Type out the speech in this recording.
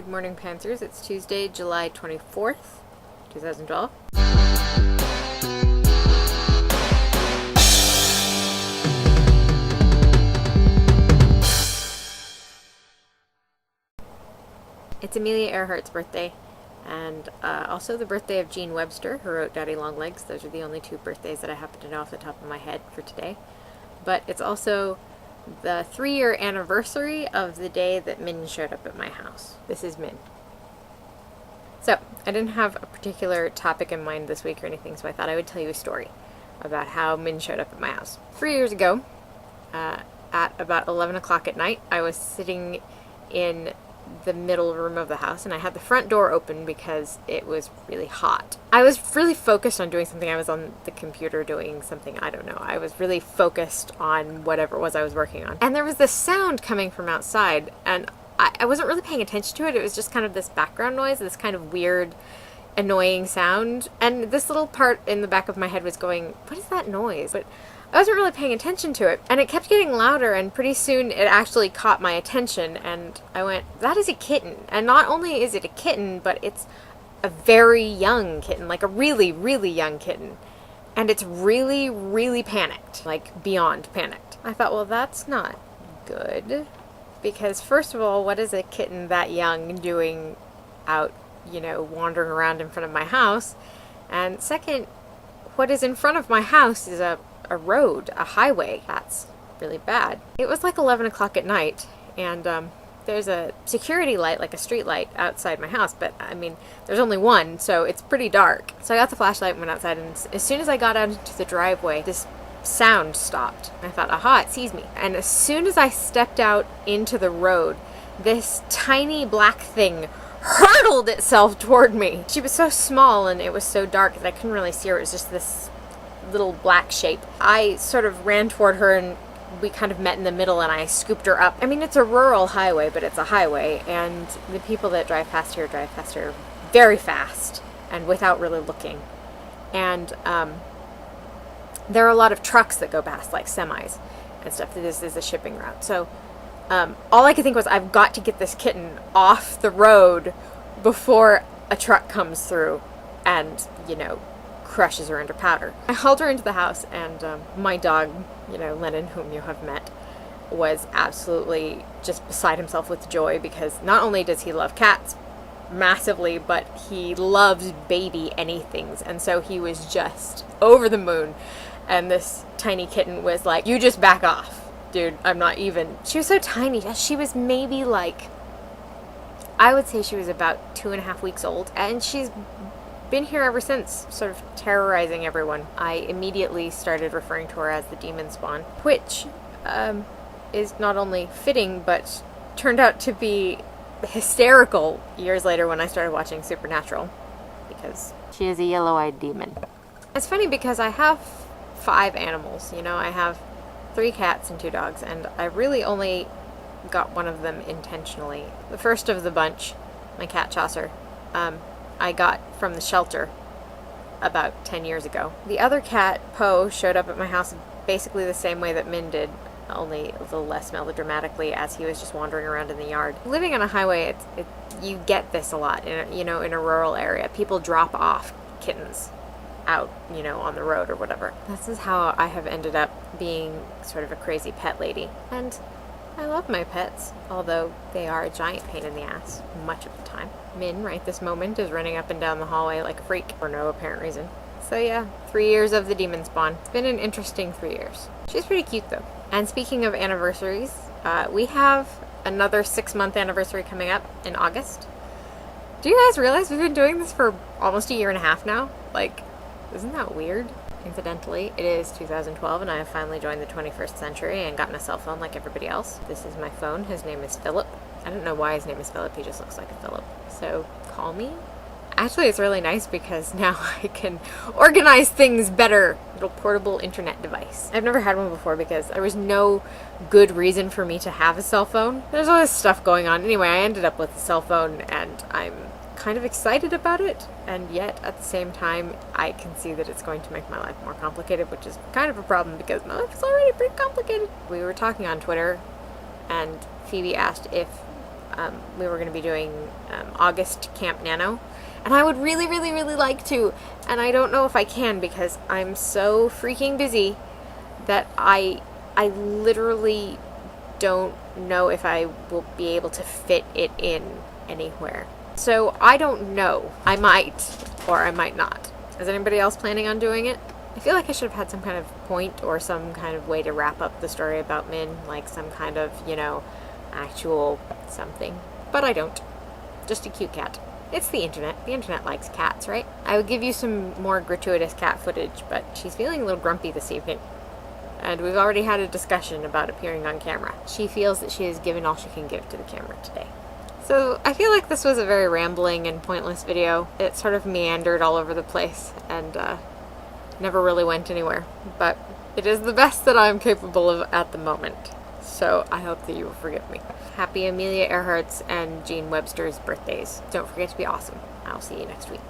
Good morning, Pantsers. It's Tuesday, July 24th, 2012. It's Amelia Earhart's birthday, and also the birthday of Gene Webster, who wrote Daddy Longlegs. Those are the only two birthdays that I happen to know off the top of my head for today. But it's also the 3-year anniversary of the day that Min showed up at my house. This is Min. So, I didn't have a particular topic in mind this week or anything, so I thought I would tell you a story about how Min showed up at my house. 3 years ago, at about 11 o'clock at night, I was sitting in the middle room of the house, and I had the front door open because it was really hot. I was really focused on doing something. I was on the computer doing something, I don't know. I was really focused on whatever it was I was working on. And there was this sound coming from outside, and I wasn't really paying attention to it. It was just kind of this background noise, this kind of weird, annoying sound. And this little part in the back of my head was going, what is that noise? But I wasn't really paying attention to it. And it kept getting louder, and pretty soon it actually caught my attention. And I went, that is a kitten. And not only is it a kitten, but it's a very young kitten, like a really, really young kitten. And it's really, really panicked, like beyond panicked. I thought, well, that's not good. Because first of all, what is a kitten that young doing out, wandering around in front of my house? And second, what is in front of my house is a road, a highway. That's really bad. It was like 11 o'clock at night, and there's a security light, like a street light, outside my house, but I mean, there's only one, so it's pretty dark. So I got the flashlight and went outside, and as soon as I got out into the driveway, this sound stopped. I thought, aha, it sees me. And as soon as I stepped out into the road, this tiny black thing hurtled itself toward me. She was so small and it was so dark that I couldn't really see her. It was just this little black shape. I sort of ran toward her, and we kind of met in the middle, and I scooped her up. I mean, it's a rural highway, but it's a highway, and the people that drive past here very fast and without really looking. And there are a lot of trucks that go past, like semis and stuff. This is a shipping route. So all I could think was, I've got to get this kitten off the road before a truck comes through and, crushes her into powder. I hauled her into the house, and my dog, Lennon, whom you have met, was absolutely just beside himself with joy, because not only does he love cats massively, but he loves baby anythings, and so he was just over the moon. And this tiny kitten was like, you just back off, dude. I'm not even. She was so tiny. She was maybe I would say she was about 2.5 weeks old, and she's been here ever since, sort of terrorizing everyone. I immediately started referring to her as the demon spawn, which is not only fitting, but turned out to be hysterical years later when I started watching Supernatural, because she is a yellow-eyed demon. It's funny because I have 5 animals. I have 3 cats and 2 dogs, and I really only got one of them intentionally. The first of the bunch, my cat Chaucer, I got from the shelter about 10 years ago. The other cat, Poe, showed up at my house basically the same way that Min did, only a little less melodramatically, as he was just wandering around in the yard. Living on a highway, you get this a lot in a rural area. People drop off kittens out, on the road or whatever. This is how I have ended up being sort of a crazy pet lady. And I love my pets, although they are a giant pain in the ass much of the time. Min, right this moment, is running up and down the hallway like a freak for no apparent reason. So yeah, 3 years of the demon spawn. It's been an interesting 3 years. She's pretty cute though. And speaking of anniversaries, we have another 6-month anniversary coming up in August. Do you guys realize we've been doing this for almost 1.5 years now? Isn't that weird? Incidentally, it is 2012, and I have finally joined the 21st century and gotten a cell phone like everybody else. This is my phone. His name is Philip. I don't know why his name is Philip. He just looks like a Philip. So call me. Actually, it's really nice because now I can organize things better. Little portable internet device. I've never had one before because there was no good reason for me to have a cell phone. There's all this stuff going on. Anyway, I ended up with a cell phone, and I'm kind of excited about it, and yet at the same time I can see that it's going to make my life more complicated, which is kind of a problem because my life is already pretty complicated. We were talking on Twitter, and Phoebe asked if we were going to be doing August Camp Nano, and I would really, really, really like to, and I don't know if I can because I'm so freaking busy that I literally don't know if I will be able to fit it in anywhere. So I don't know. I might, or I might not. Is anybody else planning on doing it? I feel like I should have had some kind of point or some kind of way to wrap up the story about Min, like some kind of, you know, actual something. But I don't. Just a cute cat. It's the internet. The internet likes cats, right? I would give you some more gratuitous cat footage, but she's feeling a little grumpy this evening. And we've already had a discussion about appearing on camera. She feels that she has given all she can give to the camera today. So I feel like this was a very rambling and pointless video. It sort of meandered all over the place and never really went anywhere. But it is the best that I'm capable of at the moment. So I hope that you will forgive me. Happy Amelia Earhart's and Jean Webster's birthdays. Don't forget to be awesome. I'll see you next week.